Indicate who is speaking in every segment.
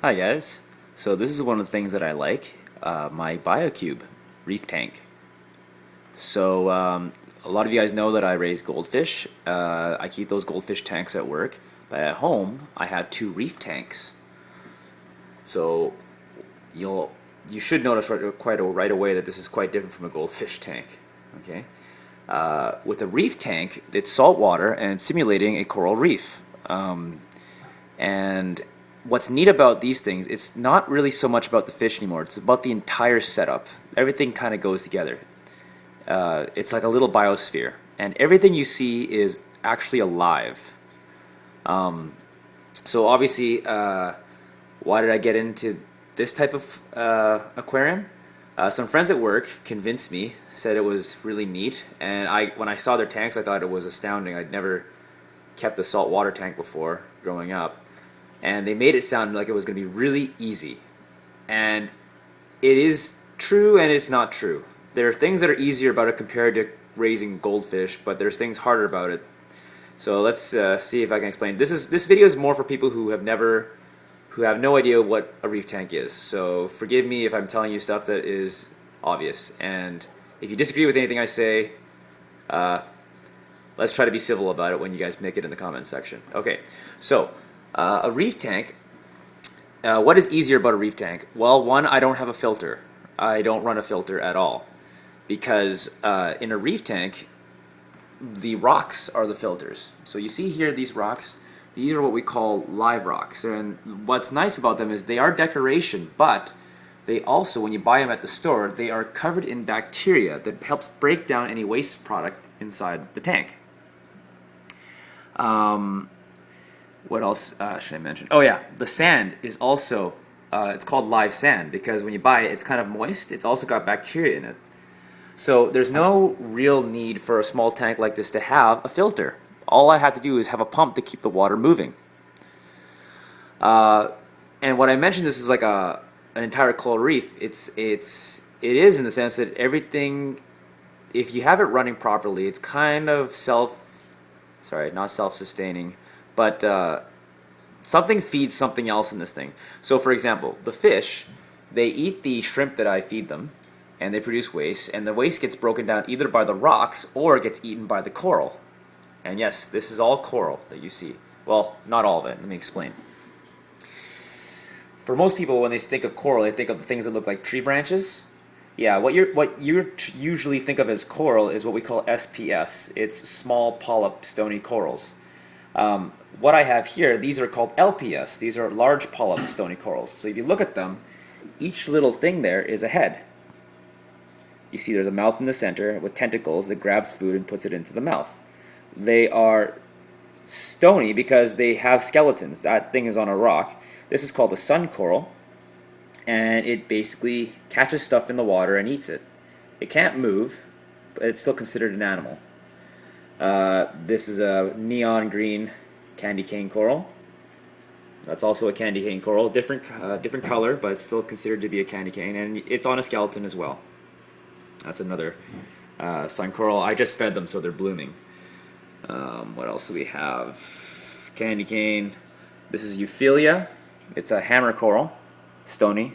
Speaker 1: Hi guys. So this is one of the things that I like, my BioCube reef tank. So a lot of you guys know that I raise goldfish. I keep those goldfish tanks at work, but at home I have two reef tanks. So you should notice right away that this is quite different from a goldfish tank. Okay, with a reef tank, it's salt water and simulating a coral reef. And what's neat about these things, it's not really so much about the fish anymore. It's about the entire setup. Everything kind of goes together. It's like a little biosphere, and everything you see is actually alive. So obviously, why did I get into this type of aquarium? Some friends at work convinced me, said it was really neat, and when I saw their tanks, I thought it was astounding. I'd never kept a saltwater tank before growing up, and they made it sound like it was going to be really easy. And it is true and it's not true. There are things that are easier about it compared to raising goldfish, but there's things harder about it. So let's see if I can explain. This video is more for people who have no idea what a reef tank is. So forgive me if I'm telling you stuff that is obvious. And if you disagree with anything I say, let's try to be civil about it when you guys make it in the comments section. Okay, so a reef tank. What is easier about a reef tank? Well, one, I don't have a filter. I don't run a filter at all, because in a reef tank, the rocks are the filters. So you see here these rocks. These are what we call live rocks, and what's nice about them is they are decoration, but they also, when you buy them at the store, they are covered in bacteria that helps break down any waste product inside the tank. What else should I mention? Oh yeah, the sand is also, it's called live sand because when you buy it, it's kind of moist. It's also got bacteria in it. So there's no real need for a small tank like this to have a filter. All I have to do is have a pump to keep the water moving. And what I mentioned, this is like an entire coral reef. It is in the sense that everything, if you have it running properly, it's kind of not self-sustaining, but something feeds something else in this thing. So for example, the fish, they eat the shrimp that I feed them, and they produce waste, and the waste gets broken down either by the rocks or it gets eaten by the coral. And yes, this is all coral that you see. Well, not all of it. Let me explain. For most people, when they think of coral, they think of the things that look like tree branches. Yeah, what you usually think of as coral is what we call SPS. It's small polyp stony corals. What I have here, these are called LPS. These are large polyp stony corals. So if you look at them, each little thing there is a head. You see there's a mouth in the center with tentacles that grabs food and puts it into the mouth. They are stony because they have skeletons. That thing is on a rock. This is called a sun coral, and it basically catches stuff in the water and eats it. It can't move, but it's still considered an animal. This is a neon green candy cane coral. That's also a candy cane coral, different color, but it's still considered to be a candy cane, and it's on a skeleton as well. That's another sun coral. I just fed them, so they're blooming. What else do we have? Candy cane. This is Euphilia. It's a hammer coral, stony.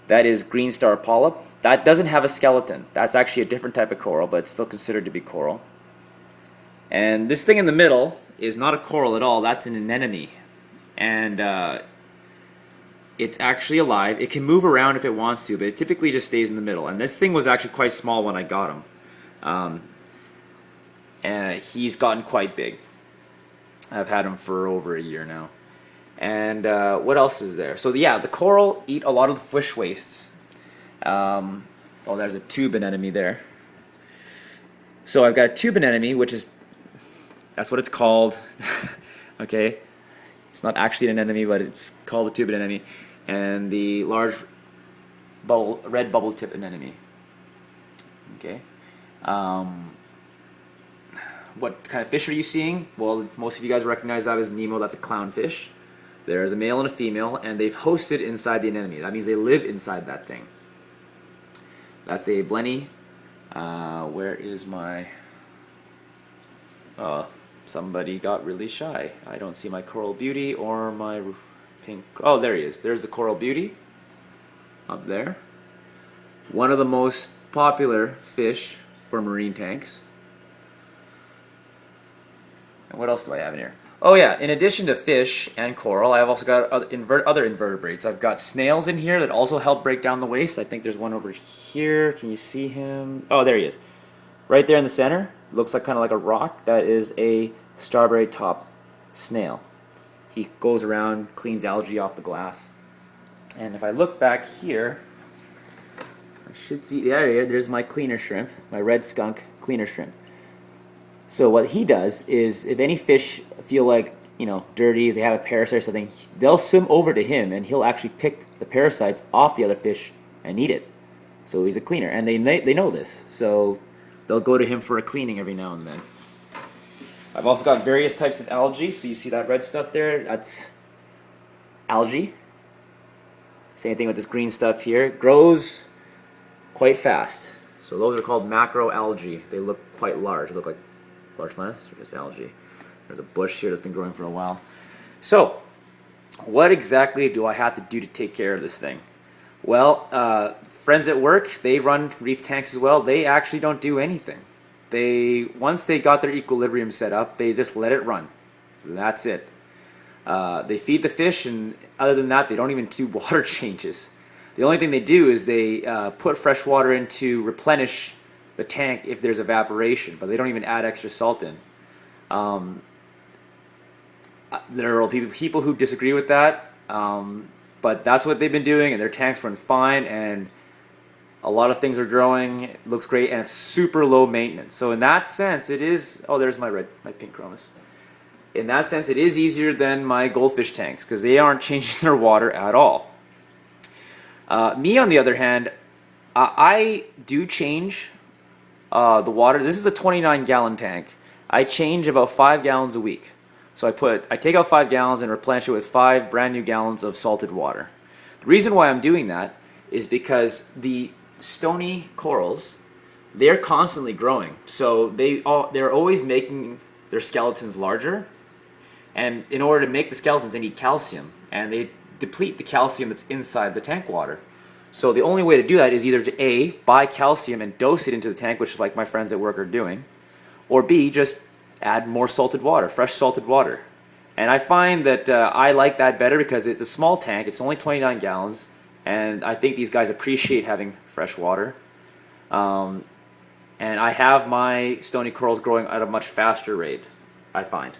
Speaker 1: That is green star polyp. That doesn't have a skeleton. That's actually a different type of coral, but it's still considered to be coral. And this thing in the middle is not a coral at all. That's an anemone. And it's actually alive. It can move around if it wants to, but it typically just stays in the middle. And this thing was actually quite small when I got him. And he's gotten quite big. I've had him for over a year now. And what else is there? So yeah, the coral eat a lot of the fish wastes. Oh, there's a tube anemone there. So I've got a tube anemone, that's what it's called. Okay, it's not actually an anemone, but it's called a tube anemone, and the large red bubble tip anemone. Okay. What kind of fish are you seeing? Well, most of you guys recognize that as Nemo. That's a clownfish. There's a male and a female, and they've hosted inside the anemone. That means they live inside that thing. That's a blenny. Where is my... somebody got really shy. I don't see my coral beauty or my pink. Oh, there he is. There's the coral beauty up there. One of the most popular fish for marine tanks. And what else do I have in here? Oh yeah, in addition to fish and coral, I've also got other invertebrates. I've got snails in here that also help break down the waste. I think there's one over here. Can you see him? Oh, there he is. Right there in the center. Looks like kind of like a rock. That is a strawberry top snail. He goes around, cleans algae off the glass. And if I look back here, I should see, there's my cleaner shrimp, my red skunk cleaner shrimp. So what he does is, if any fish feel like, dirty, they have a parasite or something, they'll swim over to him and he'll actually pick the parasites off the other fish and eat it. So he's a cleaner, and they know this, so they'll go to him for a cleaning every now and then. I've also got various types of algae, so you see that red stuff there, that's algae. Same thing with this green stuff here. It grows quite fast. So those are called macroalgae. They look quite large. They look like large plants or just algae. There's a bush here that's been growing for a while. So, what exactly do I have to do to take care of this thing? Well, friends at work, they run reef tanks as well. They actually don't do anything. Once they got their equilibrium set up, they just let it run. That's it. They feed the fish, and other than that, they don't even do water changes. The only thing they do is they put fresh water in to replenish the tank if there's evaporation, but they don't even add extra salt in. There are people who disagree with that, but that's what they've been doing, and their tanks run fine, and a lot of things are growing. It looks great, and it's super low maintenance. So in that sense, it is. Oh, there's my pink chromis. In that sense, it is easier than my goldfish tanks because they aren't changing their water at all. Me, on the other hand, I do change the water. This is a 29-gallon tank. I change about 5 gallons a week. So I take out 5 gallons and replenish it with 5 brand new gallons of salted water. The reason why I'm doing that is because the stony corals, they're constantly growing. So they're always making their skeletons larger. And in order to make the skeletons, they need calcium. And they deplete the calcium that's inside the tank water. So the only way to do that is either to A, buy calcium and dose it into the tank, which is like my friends at work are doing, or B, just add more salted water, fresh salted water. And I find that I like that better because it's a small tank, it's only 29 gallons, and I think these guys appreciate having fresh water. And I have my stony corals growing at a much faster rate, I find.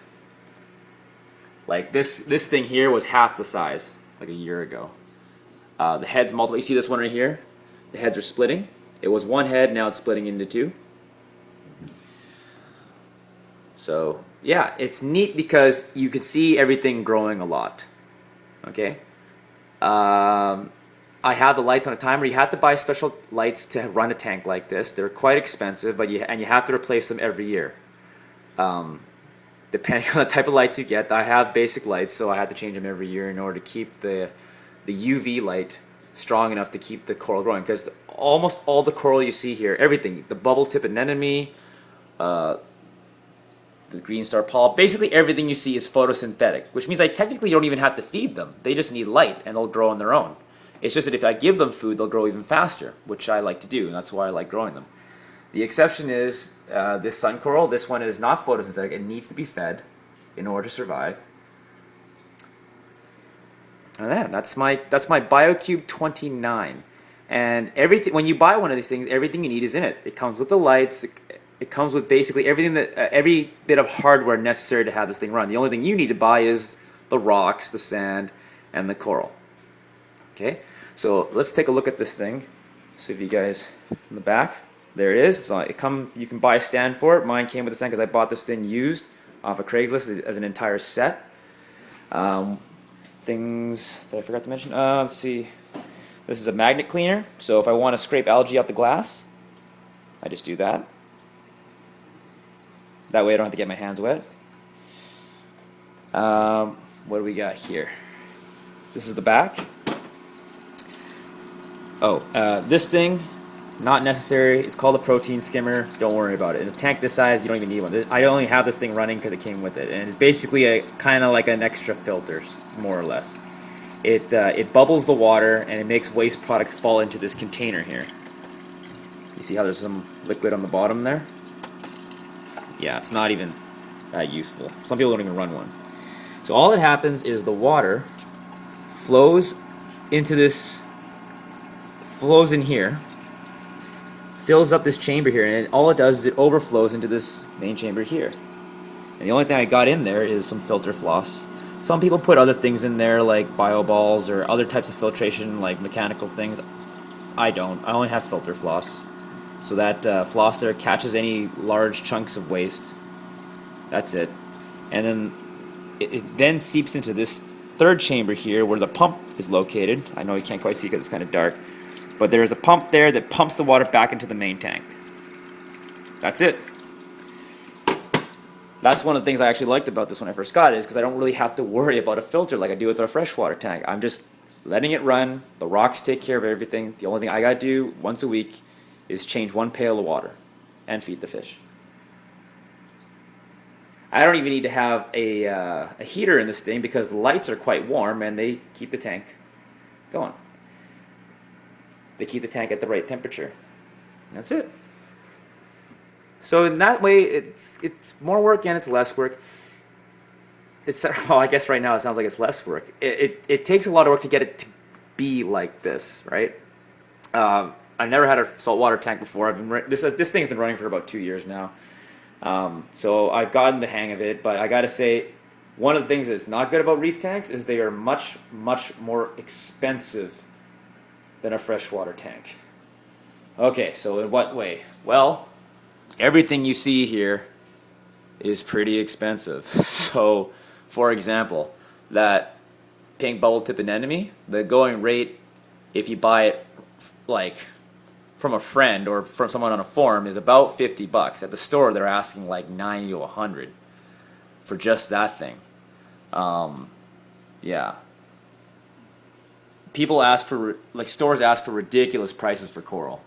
Speaker 1: Like this thing here was half the size, like a year ago. The heads multiply. You see this one right here? The heads are splitting. It was one head, now it's splitting into 2. So yeah, it's neat because you can see everything growing a lot. Okay. I have the lights on a timer. You have to buy special lights to run a tank like this. They're quite expensive, but you have to replace them every year. Depending on the type of lights you get, I have basic lights, so I have to change them every year in order to keep the UV light strong enough to keep the coral growing. Because almost all the coral you see here, everything, the bubble tip anemone, the green star polyp, basically everything you see is photosynthetic, which means I technically don't even have to feed them. They just need light and they'll grow on their own. It's just that if I give them food, they'll grow even faster, which I like to do, and that's why I like growing them. The exception is this sun coral. This one is not photosynthetic. It needs to be fed in order to survive. And that's my BioCube 29. And everything, when you buy one of these things, everything you need is in it. It comes with the lights. It comes with basically everything every bit of hardware necessary to have this thing run. The only thing you need to buy is the rocks, the sand, and the coral. Okay, so let's take a look at this thing. So if you guys in the back, there it is. You can buy a stand for it. Mine came with a stand because I bought this thing used off of Craigslist as an entire set. Things that I forgot to mention. Let's see. This is a magnet cleaner. So if I want to scrape algae off the glass, I just do that. That way I don't have to get my hands wet. What do we got here? This is the back. This thing, not necessary. It's called a protein skimmer. Don't worry about it. In a tank this size, you don't even need one. I only have this thing running because it came with it. And it's basically kind of like an extra filter, more or less. it bubbles the water and it makes waste products fall into this container here. You see how there's some liquid on the bottom there? Yeah, it's not even that useful. Some people don't even run one. So all that happens is the water flows into this, flows in here, fills up this chamber here, and all it does is it overflows into this main chamber here. And the only thing I got in there is some filter floss. Some people put other things in there like bio balls or other types of filtration like mechanical things. I don't. I only have filter floss. So that floss there catches any large chunks of waste. That's it. And then it then seeps into this third chamber here where the pump is located. I know you can't quite see because it's kind of dark. But there's a pump there that pumps the water back into the main tank. That's it. That's one of the things I actually liked about this when I first got it, is because I don't really have to worry about a filter like I do with our freshwater tank. I'm just letting it run. The rocks take care of everything. The only thing I got to do once a week is change one pail of water and feed the fish. I don't even need to have a heater in this thing because the lights are quite warm and they keep the tank going. They keep the tank at the right temperature. That's it. So in that way, it's more work and it's less work. Well, I guess right now it sounds like it's less work. It takes a lot of work to get it to be like this, right? I've never had a saltwater tank before. This thing's been running for about 2 years now. So I've gotten the hang of it, but I gotta say, one of the things that's not good about reef tanks is they are much, much more expensive than a freshwater tank. Okay, so in what way? Well, everything you see here is pretty expensive. So, for example, that pink bubble tip anemone, the going rate, if you buy it like from a friend or from someone on a forum, is about $50. At the store, they're asking like $90 to $100 for just that thing. Yeah. People ask for, like stores ask for ridiculous prices for coral.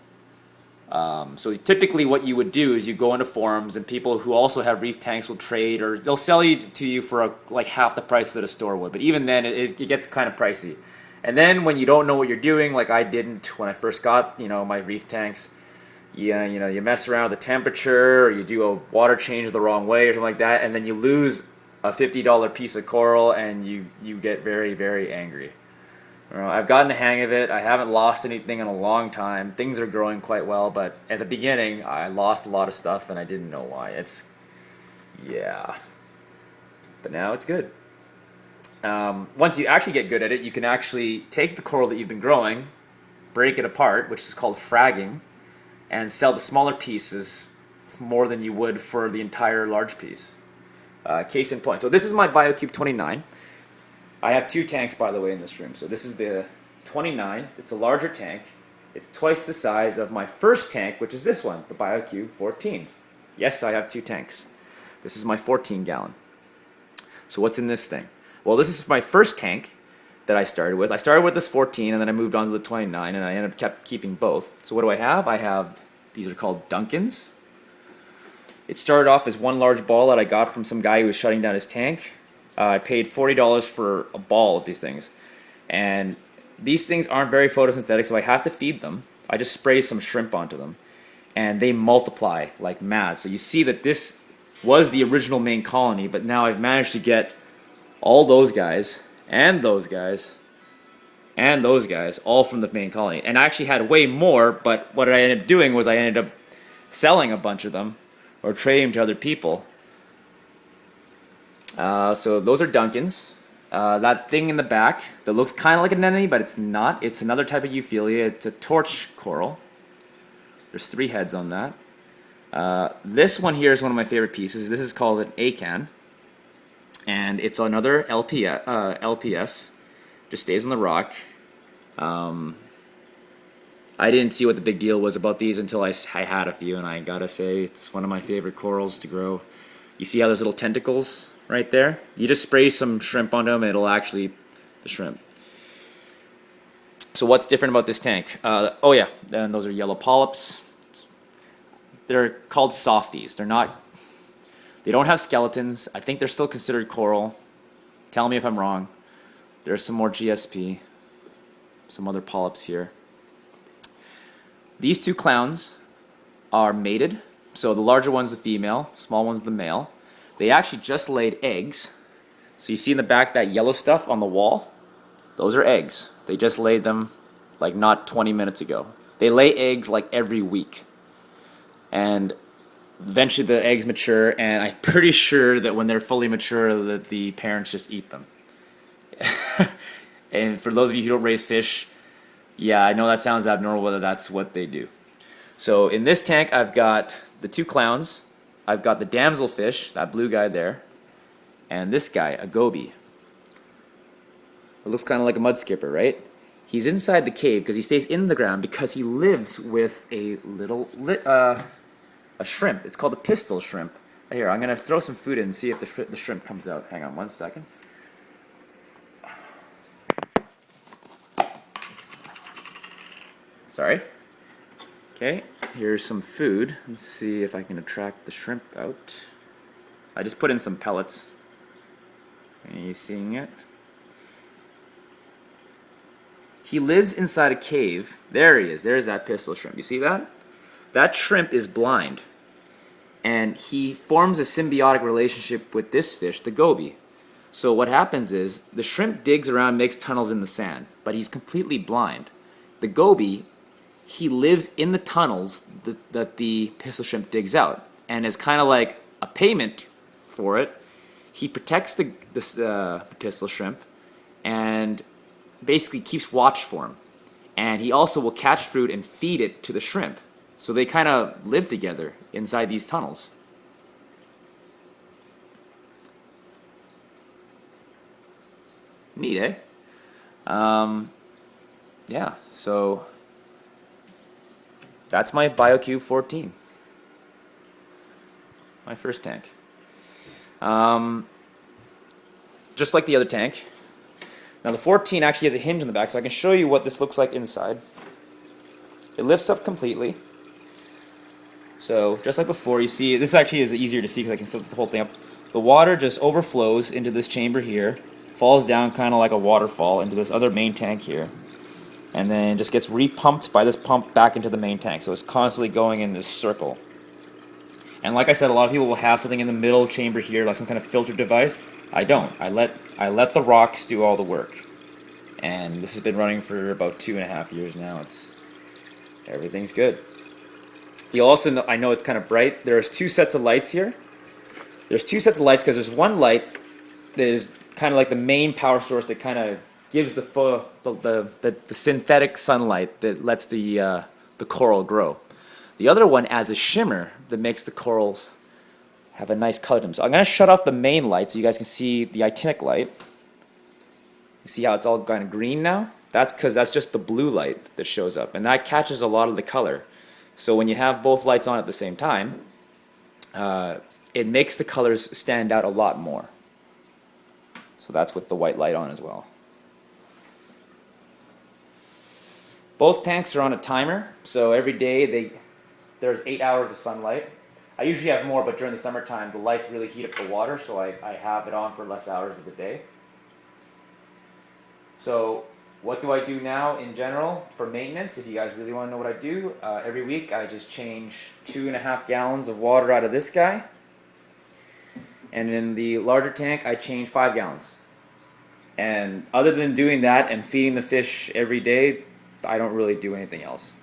Speaker 1: So typically what you would do is you go into forums and people who also have reef tanks will trade, or they'll sell it to you for like half the price that a store would. But even then, it gets kind of pricey. And then when you don't know what you're doing, like I didn't when I first got my reef tanks, you mess around with the temperature, or you do a water change the wrong way or something like that, and then you lose a $50 piece of coral and you get very, very angry. I've gotten the hang of it. I haven't lost anything in a long time. Things are growing quite well, but at the beginning, I lost a lot of stuff, and I didn't know why. Yeah. But now it's good. Once you actually get good at it, you can actually take the coral that you've been growing, break it apart, which is called fragging, and sell the smaller pieces more than you would for the entire large piece. Case in point. So this is my BioCube 29. I have 2 tanks, by the way, in this room. So this is the 29. It's a larger tank. It's twice the size of my first tank, which is this one, the BioCube 14. Yes, I have 2 tanks. This is my 14 gallon. So what's in this thing? Well, this is my first tank that I started with. I started with this 14, and then I moved on to the 29, and I ended up keeping both. So what do I have? I have, these are called Duncans. It started off as one large ball that I got from some guy who was shutting down his tank. I paid $40 for a ball of these things. And these things aren't very photosynthetic, so I have to feed them. I just spray some shrimp onto them. And they multiply like mad. So you see that this was the original main colony, but now I've managed to get all those guys, and those guys, and those guys, all from the main colony. And I actually had way more, but what I ended up doing was I ended up selling a bunch of them, or trading them to other people. So those are Duncans. That thing in the back that looks kind of like an anemone, but it's not. It's another type of Euphilia. It's a torch coral. There's 3 heads on that. This one here is one of my favorite pieces. This is called an acan. And it's another LPS. Just stays on the rock. I didn't see what the big deal was about these until I had a few, and I gotta say, it's one of my favorite corals to grow. You see how there's little tentacles right there? You just spray some shrimp on them and it'll actually the shrimp. So what's different about this tank? Oh yeah, and those are yellow polyps. They're called softies. They don't have skeletons. I think they're still considered coral. Tell me if I'm wrong. There's some more GSP, some other polyps here. These two clowns are mated. So the larger one's the female, small one's the male. They actually just laid eggs. So you see in the back that yellow stuff on the wall? Those are eggs. They just laid them like not 20 minutes ago. They lay eggs like every week. And eventually the eggs mature, and I'm pretty sure that when they're fully mature that the parents just eat them. And for those of you who don't raise fish, yeah, I know that sounds abnormal, but that's what they do. So in this tank I've got the two clowns, I've got the damselfish, that blue guy there, and this guy, a goby. It looks kind of like a mud skipper, right? He's inside the cave because he stays in the ground because he lives with a little a shrimp. It's called a pistol shrimp. Here, I'm going to throw some food in and see if the shrimp comes out. Hang on one second. Sorry. Okay, here's some food. Let's see if I can attract the shrimp out. I just put in some pellets. Are you seeing it? He lives inside a cave. There he is. There's that pistol shrimp. You see that? That shrimp is blind. And he forms a symbiotic relationship with this fish, the goby. So what happens is the shrimp digs around, makes tunnels in the sand, but he's completely blind. The goby, he lives in the tunnels that the pistol shrimp digs out. And as kind of like a payment for it, he protects the pistol shrimp and basically keeps watch for him. And he also will catch fruit and feed it to the shrimp. So they kind of live together inside these tunnels. Neat, eh? Yeah, so that's my BioCube 14. My first tank. Just like the other tank. Now the 14 actually has a hinge on the back, so I can show you what this looks like inside. It lifts up completely. So just like before, you see, this actually is easier to see because I can still lift the whole thing up. The water just overflows into this chamber here, falls down kind of like a waterfall into this other main tank here, and then just gets repumped by this pump back into the main tank. So it's constantly going in this circle. And like I said, a lot of people will have something in the middle chamber here, like some kind of filter device. I don't. I let the rocks do all the work. And this has been running for about 2.5 years now. Everything's good. You also know, I know it's kind of bright. There's two sets of lights here. There's two sets of lights because there's one light that is kind of like the main power source that kind of gives the synthetic sunlight that lets the coral grow. The other one adds a shimmer that makes the corals have a nice color to them. So I'm going to shut off the main light so you guys can see the actinic light. You see how it's all kind of green now? That's because that's just the blue light that shows up, and that catches a lot of the color. So when you have both lights on at the same time, it makes the colors stand out a lot more. So that's with the white light on as well. Both tanks are on a timer, so every day there's 8 hours of sunlight. I usually have more, but during the summertime the lights really heat up the water, so I have it on for less hours of the day. So what do I do now in general for maintenance? If you guys really want to know what I do, every week I just change 2.5 gallons of water out of this guy. And in the larger tank I change 5 gallons. And other than doing that and feeding the fish every day, I don't really do anything else.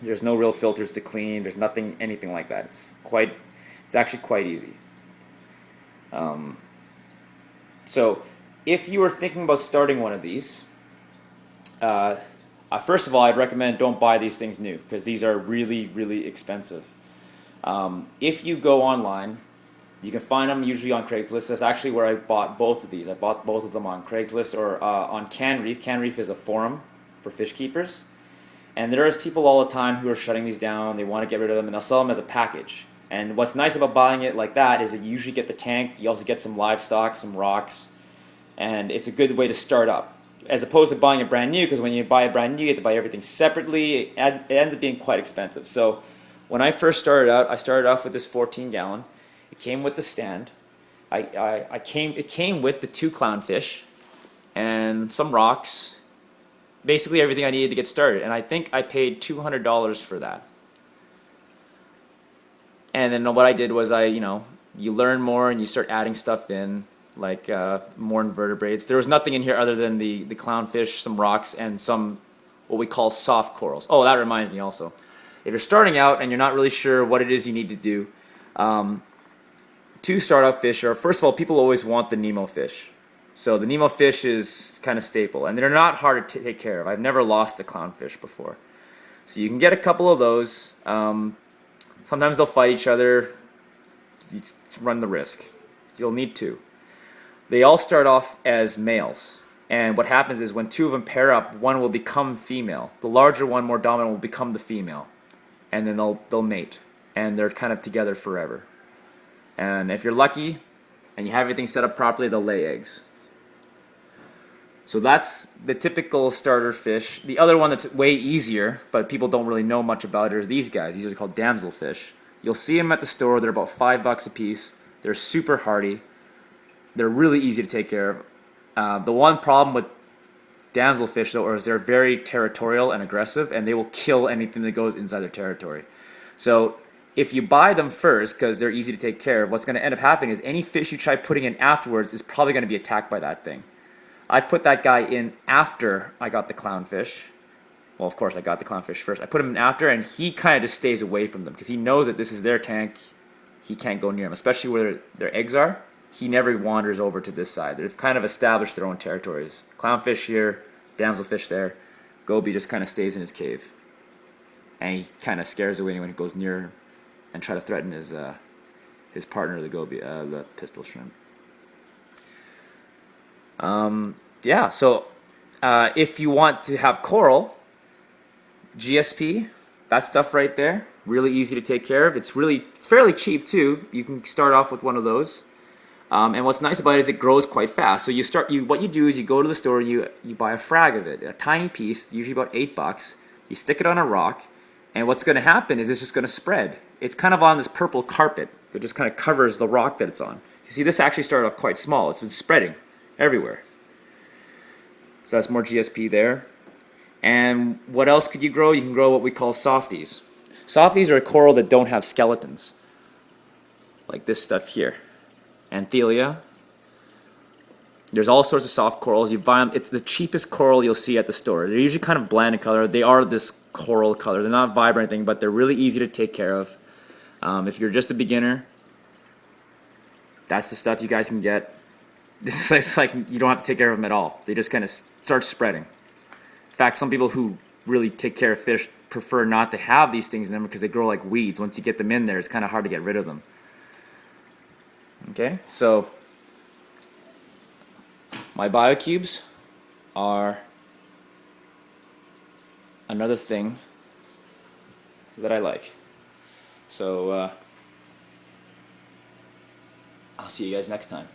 Speaker 1: There's no real filters to clean. There's anything like that. It's actually quite easy. So if you are thinking about starting one of these, first of all, I'd recommend don't buy these things new because these are really, really expensive. If you go online, you can find them usually on Craigslist. That's actually where I bought both of these. I bought both of them on Craigslist or on Reef. Reef is a forum for fish keepers. And there's people all the time who are shutting these down. They want to get rid of them, and they'll sell them as a package. And what's nice about buying it like that is that you usually get the tank. You also get some livestock, some rocks, and it's a good way to start up. As opposed to buying it brand new, because when you buy a brand new, you have to buy everything separately. It ends up being quite expensive. So when I first started out, I started off with this 14-gallon. It came with the stand. It came with the 2 clownfish, and some rocks. Basically everything I needed to get started, and I think I paid $200 for that. And then what I did was you learn more and you start adding stuff in, like more invertebrates. There was nothing in here other than the clownfish, some rocks, and some what we call soft corals. Oh, that reminds me also. If you're starting out and you're not really sure what it is you need to do, to start off fish are, first of all, people always want the Nemo fish. So the Nemo fish is kind of staple, and they're not hard to take care of. I've never lost a clownfish before. So you can get a couple of those. Sometimes they'll fight each other. You run the risk. You'll need two. They all start off as males. And what happens is when two of them pair up, one will become female. The larger one, more dominant, will become the female. And then they'll mate. And they're kind of together forever. And if you're lucky and you have everything set up properly, they'll lay eggs. So that's the typical starter fish. The other one that's way easier, but people don't really know much about it, are these guys. These are called damselfish. You'll see them at the store. They're about $5 a piece. They're super hardy. They're really easy to take care of. The one problem with damselfish, though, is they're very territorial and aggressive, and they will kill anything that goes inside their territory. So if you buy them first, because they're easy to take care of, what's going to end up happening is any fish you try putting in afterwards is probably going to be attacked by that thing. I put that guy in after I got the clownfish. Well, of course, I got the clownfish first. I put him in after, and he kind of just stays away from them because he knows that this is their tank. He can't go near them, especially where their eggs are. He never wanders over to this side. They've kind of established their own territories. Clownfish here, damselfish there. Goby just kind of stays in his cave. And he kind of scares away anyone who goes near and try to threaten his partner, the goby, the pistol shrimp. Yeah, so if you want to have coral, GSP, that stuff right there, really easy to take care of. It's fairly cheap too. You can start off with one of those. And what's nice about it is it grows quite fast. So what you do is you go to the store and you buy a frag of it, a tiny piece, usually about $8. You stick it on a rock, and what's going to happen is it's just going to spread. It's kind of on this purple carpet that just kind of covers the rock that it's on. You see, this actually started off quite small. It's been spreading everywhere. So that's more GSP there. And what else could you grow? You can grow what we call softies. Softies are a coral that don't have skeletons, like this stuff here. Anthelia. There's all sorts of soft corals. You buy them. It's the cheapest coral you'll see at the store. They're usually kind of bland in color. They are this coral color. They're not vibrant or anything, but they're really easy to take care of. If you're just a beginner, that's the stuff you guys can get. This is like you don't have to take care of them at all. They just kind of start spreading. In fact, some people who really take care of fish prefer not to have these things in them because they grow like weeds. Once you get them in there, it's kind of hard to get rid of them. Okay, so my BioCubes are another thing that I like. So I'll see you guys next time.